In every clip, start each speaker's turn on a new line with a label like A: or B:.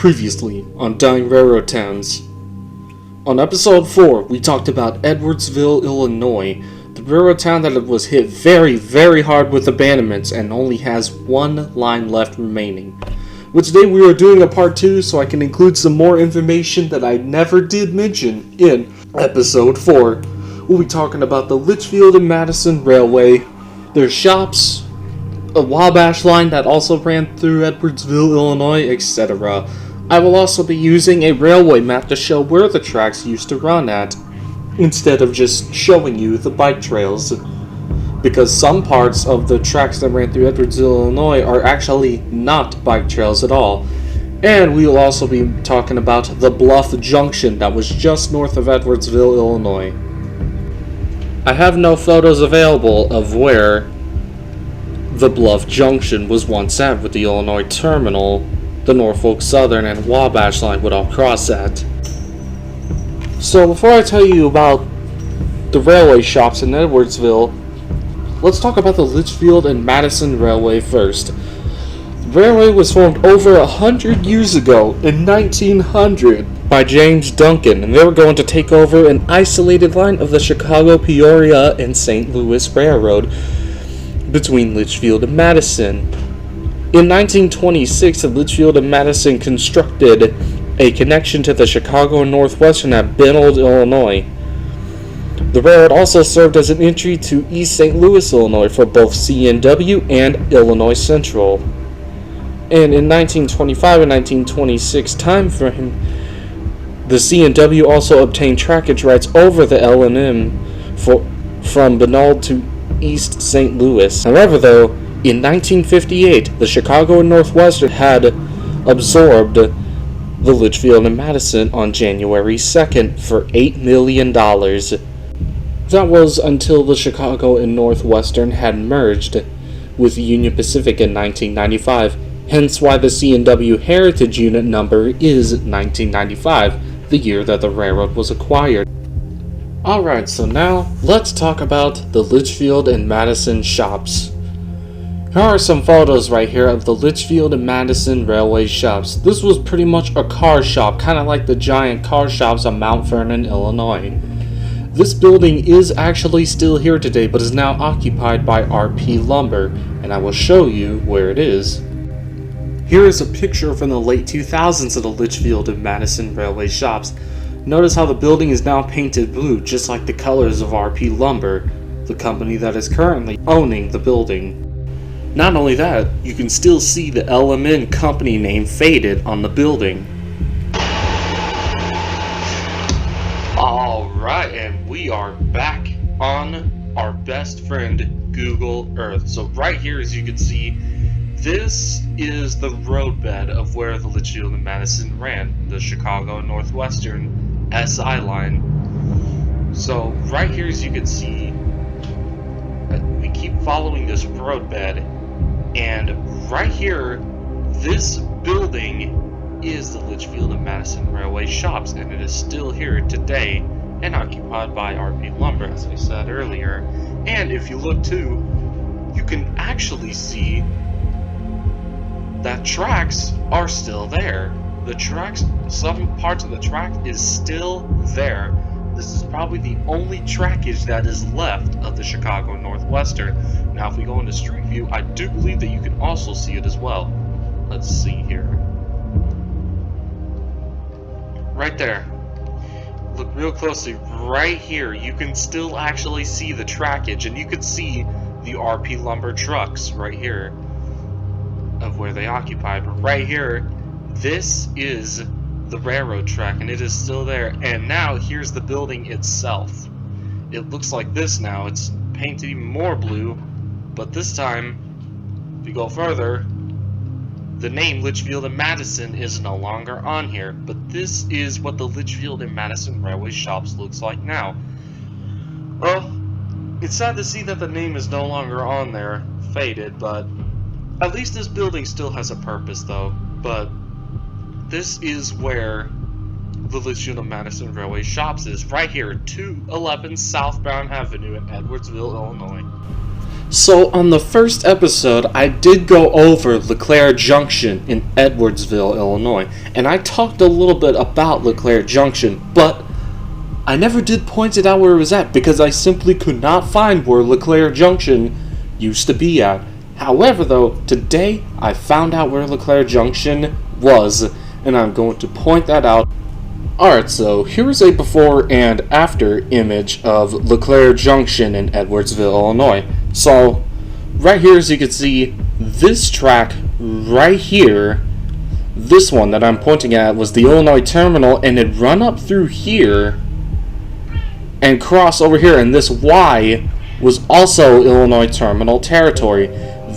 A: Previously on Dying Railroad Towns. On episode 4, we talked about Edwardsville, Illinois, the railroad town that was hit very, very hard with abandonments and only has one line left remaining. But today we are doing a part 2 so I can include some more information that I never did mention in episode 4. We'll be talking about the Litchfield and Madison Railway, their shops, a Wabash line that also ran through Edwardsville, Illinois, etc. I will also be using a railway map to show where the tracks used to run at, instead of just showing you the bike trails, because some parts of the tracks that ran through Edwardsville, Illinois are actually not bike trails at all. And we will also be talking about the Bluff Junction that was just north of Edwardsville, Illinois. I have no photos available of where the Bluff Junction was once at with the Illinois Terminal, the Norfolk Southern and Wabash line would all cross at. So before I tell you about the railway shops in Edwardsville, let's talk about the Litchfield and Madison Railway first. The railway was formed over 100 years ago in 1900 by James Duncan, and they were going to take over an isolated line of the Chicago, Peoria, and St. Louis Railroad between Litchfield and Madison. In 1926, Litchfield and Madison constructed a connection to the Chicago and Northwestern at Bennold, Illinois. The railroad also served as an entry to East St. Louis, Illinois for both C&W and Illinois Central. And in 1925 and 1926 time frame, the C&W also obtained trackage rights over the L&M from Bennold to East St. Louis. However, though, in 1958, the Chicago and Northwestern had absorbed the Litchfield and Madison on January 2nd for $8 million. That was until the Chicago and Northwestern had merged with Union Pacific in 1995, hence why the C&W Heritage Unit number is 1995, the year that the railroad was acquired. Alright, so now let's talk about the Litchfield and Madison shops. Here are some photos right here of the Litchfield and Madison Railway shops. This was pretty much a car shop, kind of like the giant car shops on Mount Vernon, Illinois. This building is actually still here today, but is now occupied by RP Lumber, and I will show you where it is. Here is a picture from the late 2000s of the Litchfield and Madison Railway shops. Notice how the building is now painted blue, just like the colors of RP Lumber, the company that is currently owning the building. Not only that, you can still see the LMN company name faded on the building. Alright, and we are back on our best friend Google Earth. So right here, as you can see, this is the roadbed of where the Litchfield and Madison ran, the Chicago and Northwestern SI line. So right here, as you can see, we keep following this roadbed, and right here, this building is the Litchfield and Madison Railway shops, and it is still here today and occupied by RP Lumber, as I said earlier. And if you look too, you can actually see that tracks are still there. The tracks, some parts of the track is still there. This is probably the only trackage that is left of the Chicago Northwestern. Now if we go into Street View, I do believe that you can also see it as well. Let's see here. Right there. Look real closely. Right here, you can still actually see the trackage, and you can see the RP Lumber trucks right here of where they occupy. But right here, this is the railroad track, and it is still there. And now here's the building itself. It looks like this now. It's painted even more blue, but this time, if you go further, the name Litchfield and Madison is no longer on here. But this is what the Litchfield and Madison Railway shops looks like now. Well, it's sad to see that the name is no longer on there, faded, but at least this building still has a purpose though. But this is where the Litchfield and Madison Railway shops is, right here, 211 Southbound Avenue in Edwardsville, Illinois. So on the first episode, I did go over LeClaire Junction in Edwardsville, Illinois, and I talked a little bit about LeClaire Junction, but I never did point it out where it was at because I simply could not find where LeClaire Junction used to be at. However, though, today I found out where LeClaire Junction was, and I'm going to point that out. Alright, so here is a before and after image of LeClaire Junction in Edwardsville, Illinois. So, right here, as you can see, this track right here, this one that I'm pointing at was the Illinois Terminal, and it'd run up through here and cross over here, and this Y was also Illinois Terminal territory.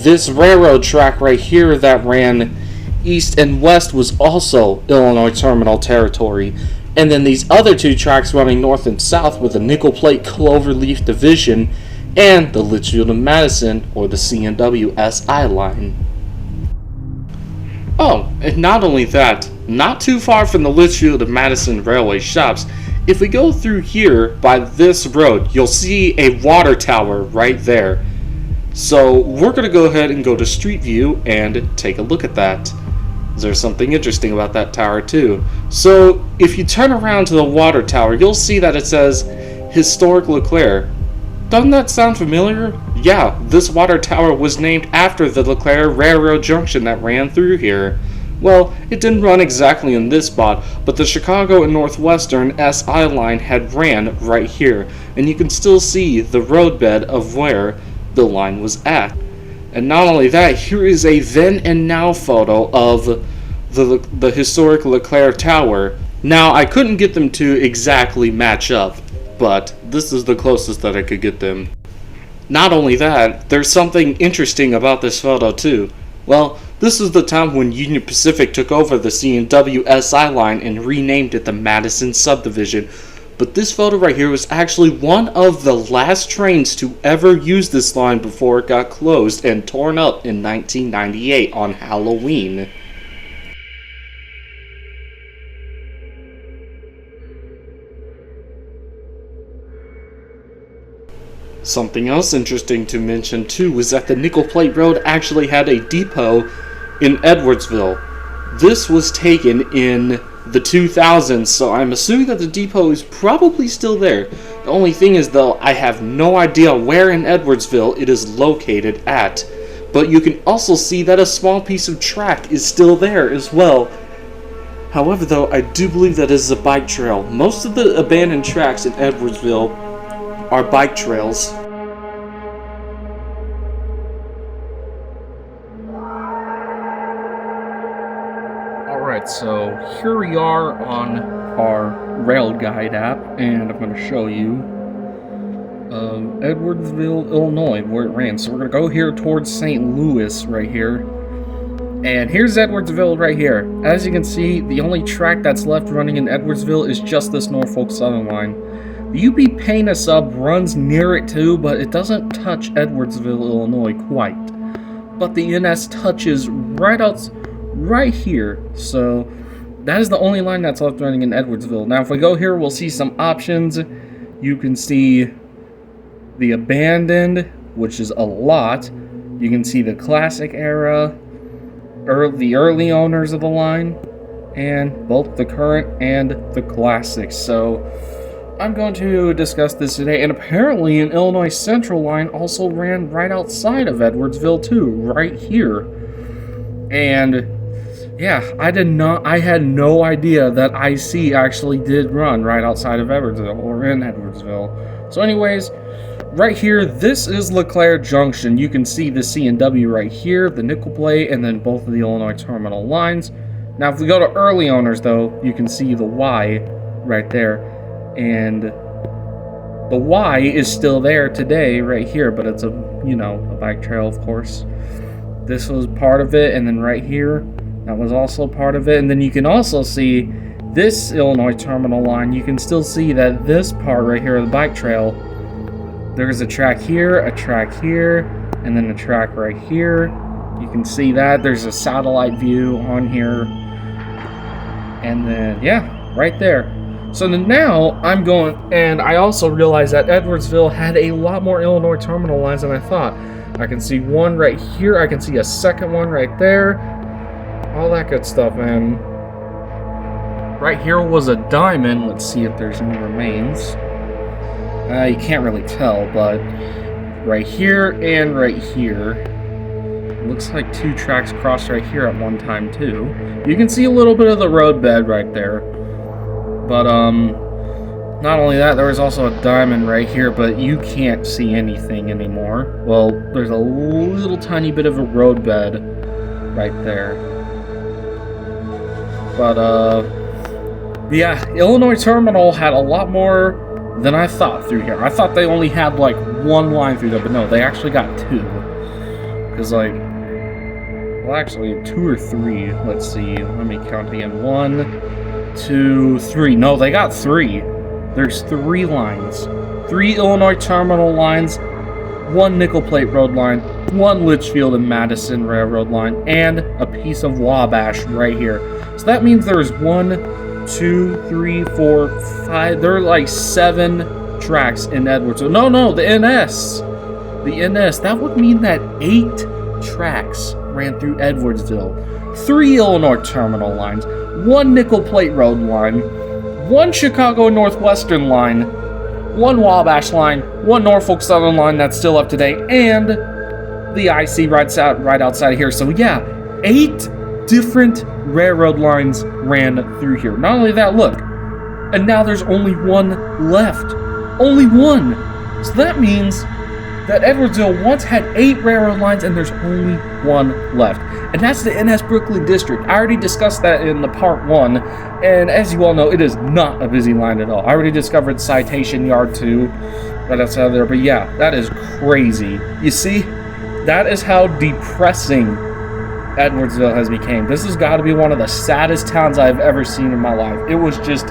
A: This railroad track right here that ran east and west was also Illinois Terminal territory. And then these other two tracks running north and south were the Nickel Plate Cloverleaf Division and the Litchfield and Madison, or the C&W SI line. Oh, and not only that, not too far from the Litchfield and Madison railway shops, if we go through here by this road, you'll see a water tower right there. So we're going to go ahead and go to Street View and take a look at that. There's something interesting about that tower too. So if you turn around to the water tower, you'll see that it says Historic LeClaire. Doesn't that sound familiar? Yeah, this water tower was named after the LeClaire Railroad Junction that ran through here. Well, it didn't run exactly in this spot, but the Chicago and Northwestern SI line had ran right here, and you can still see the roadbed of where the line was at. And not only that, here is a then and now photo of the historic LeClaire Tower. Now, I couldn't get them to exactly match up, but this is the closest that I could get them. Not only that, there's something interesting about this photo too. Well, this is the time when Union Pacific took over the C&W SI line and renamed it the Madison Subdivision. But this photo right here was actually one of the last trains to ever use this line before it got closed and torn up in 1998 on Halloween. Something else interesting to mention too was that the Nickel Plate Road actually had a depot in Edwardsville. This was taken in the 2000s, so I'm assuming that the depot is probably still there. The only thing is, though, I have no idea where in Edwardsville it is located at. But you can also see that a small piece of track is still there as well. However, though, I do believe that this is a bike trail. Most of the abandoned tracks in Edwardsville are bike trails. Alright, so here we are on our Rail Guide app, and I'm going to show you Edwardsville, Illinois, where it ran. So we're going to go here towards St. Louis right here. And here's Edwardsville right here. As you can see, the only track that's left running in Edwardsville is just this Norfolk Southern line. The UP Pana sub runs near it too, but it doesn't touch Edwardsville, Illinois quite. But the NS touches right here, so that is the only line that's left running in Edwardsville. Now if we go here, we'll see some options. You can see the abandoned, which is a lot. You can see the classic era, the early owners of the line, and both the current and the classic. So I'm going to discuss this today, and apparently an Illinois Central line also ran right outside of Edwardsville too, right here. And yeah, I had no idea that IC actually did run right outside of Edwardsville, or in Edwardsville. So anyways, right here, this is LeClaire Junction. You can see the C&W right here, the Nickel Plate, and then both of the Illinois Terminal lines. Now if we go to early owners though, you can see the Y right there. And the Y is still there today right here, but it's a bike trail, of course. This was part of it, and then right here, that was also part of it. And then you can also see this Illinois Terminal line. You can still see that this part right here of the bike trail, there's a track here, and then a track right here. You can see that. There's a satellite view on here. And then, yeah, right there. So then now I'm going, and I also realized that Edwardsville had a lot more Illinois Terminal lines than I thought. I can see one right here. I can see a second one right there. All that good stuff, man. Right here was a diamond. Let's see if there's any remains. You can't really tell, but right here and right here. Looks like two tracks crossed right here at one time, too. You can see a little bit of the roadbed right there. But, not only that, there was also a diamond right here, but you can't see anything anymore. Well, there's a little tiny bit of a roadbed right there. But, yeah, Illinois Terminal had a lot more than I thought through here. I thought they only had, like, one line through there, but no, they actually got two. Because, like, well, actually, 2 or 3. Let's see. Let me count again. 1, 2, 3. No, they got 3. There's 3 lines. 3 Illinois Terminal lines, 1 Nickel Plate Road line, 1 Litchfield and Madison Railroad line, and a piece of Wabash right here. So that means there's 1, 2, 3, 4, 5. There are like 7 tracks in Edwardsville. No, the NS. The NS. That would mean that 8 tracks ran through Edwardsville. 3 Illinois Terminal lines, 1 Nickel Plate Road line, 1 Chicago Northwestern line, 1 Wabash line, 1 Norfolk Southern line that's still up to date, and the IC right outside of here. So yeah, 8 different railroad lines ran through here. Not only that, look, and now there's only 1 left. Only 1. So that means that Edwardsville once had 8 railroad lines and there's only 1 left. And that's the NS Brooklyn District. I already discussed that in the part 1, and as you all know, it is not a busy line at all. I already discovered Citation Yard 2 right outside of there, but yeah, that is crazy. You see, that is how depressing Edwardsville has become. This has got to be one of the saddest towns I've ever seen in my life. It was just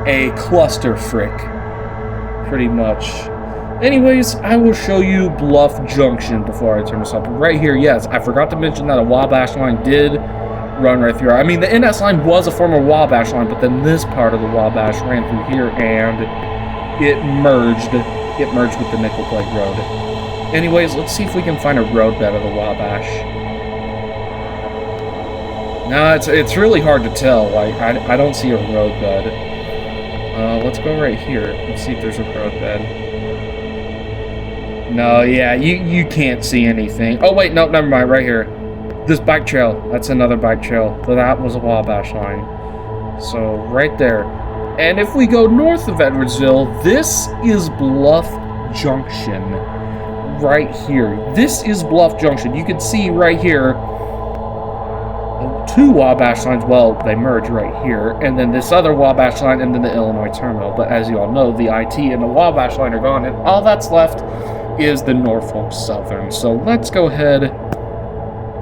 A: a cluster frick, pretty much. Anyways, I will show you Bluff Junction before I turn this off. Right here, yes, I forgot to mention that a Wabash line did run right through. I mean, the NS line was a former Wabash line, but then this part of the Wabash ran through here, and it merged. It merged with the Nickel Plate Road. Anyways, let's see if we can find a roadbed of the Wabash. No, it's really hard to tell. Like, I don't see a roadbed. Let's go right here. Let's see if there's a roadbed. No, yeah, you can't see anything. Oh, wait, no, never mind, right here. This bike trail, that's another bike trail. So that was a Wabash line. So, right there. And if we go north of Edwardsville, this is Bluff Junction. Right here. This is Bluff Junction. You can see right here, 2 Wabash lines. Well, they merge right here. And then this other Wabash line, and then the Illinois Terminal. But as you all know, the IT and the Wabash line are gone, and all that's left is the Norfolk Southern. So let's go ahead.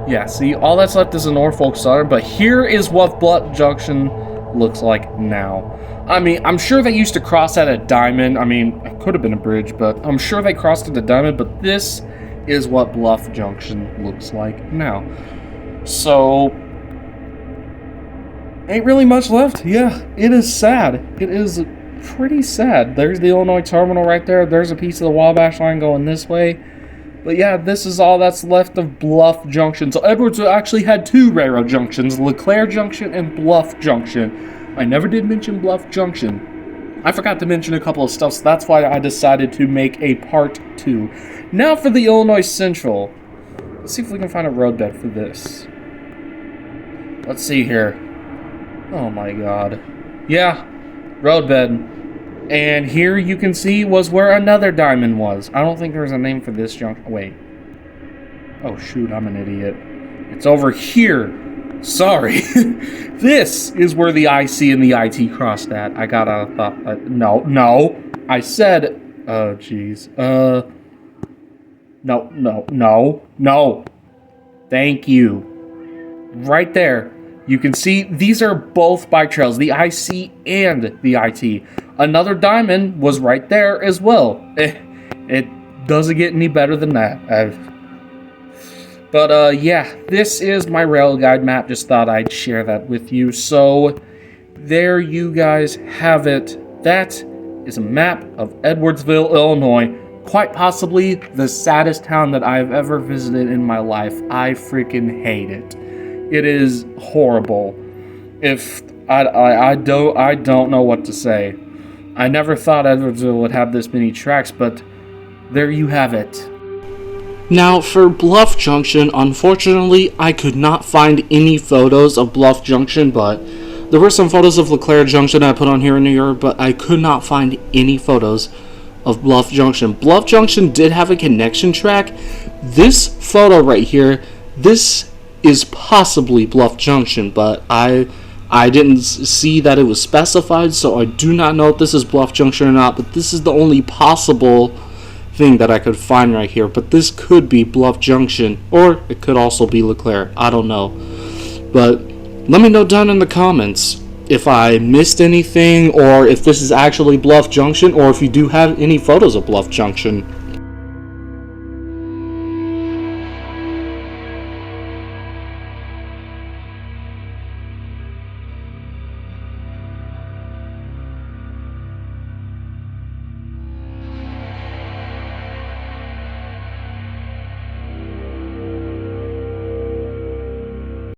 A: Yeah, see, all that's left is the Norfolk Southern, but here is what Bluff Junction looks like now. I mean, I'm sure they used to cross at a diamond. I mean, it could have been a bridge, but I'm sure they crossed at a diamond, but this is what Bluff Junction looks like now. So, ain't really much left. Yeah, it is sad. It is pretty sad. There's the Illinois Terminal right there. There's a piece of the Wabash line going this way. But yeah, this is all that's left of Bluff Junction. So Edwardsville actually had 2 railroad junctions, LeClaire Junction and Bluff Junction. I never did mention Bluff Junction. I forgot to mention a couple of stuff, so that's why I decided to make a part 2. Now for the Illinois Central. Let's see if we can find a roadbed for this. Let's see here. Oh my god. Yeah, roadbed. And here you can see was where another diamond was. I don't think there's a name for this junction. Wait. Oh shoot, I'm an idiot. It's over here. Sorry. This is where the IC and the IT crossed at. I gotta... no. I said... Oh, jeez. No. Thank you. Right there. You can see these are both bike trails, the IC and the IT. Another diamond was right there as well. It doesn't get any better than that. But yeah, this is my rail guide map. Just thought I'd share that with you. So there you guys have it. That is a map of Edwardsville, Illinois. quite possibly the saddest town that I've ever visited in my life. I freaking hate it. It is horrible. If I don't know what to say. I never thought Edwardsville would have this many tracks, but there you have it. Now, for Bluff Junction, unfortunately, I could not find any photos of Bluff Junction, but there were some photos of LeClaire Junction I put on here in New York, but I could not find any photos of Bluff Junction. Bluff Junction did have a connection track. This photo right here, this is possibly Bluff Junction, but I didn't see that it was specified, so I do not know if this is Bluff Junction or not, but this is the only possible thing that I could find right here. But this could be Bluff Junction, or it could also be LeClaire. I don't know. But let me know down in the comments if I missed anything, or if this is actually Bluff Junction, or if you do have any photos of Bluff Junction.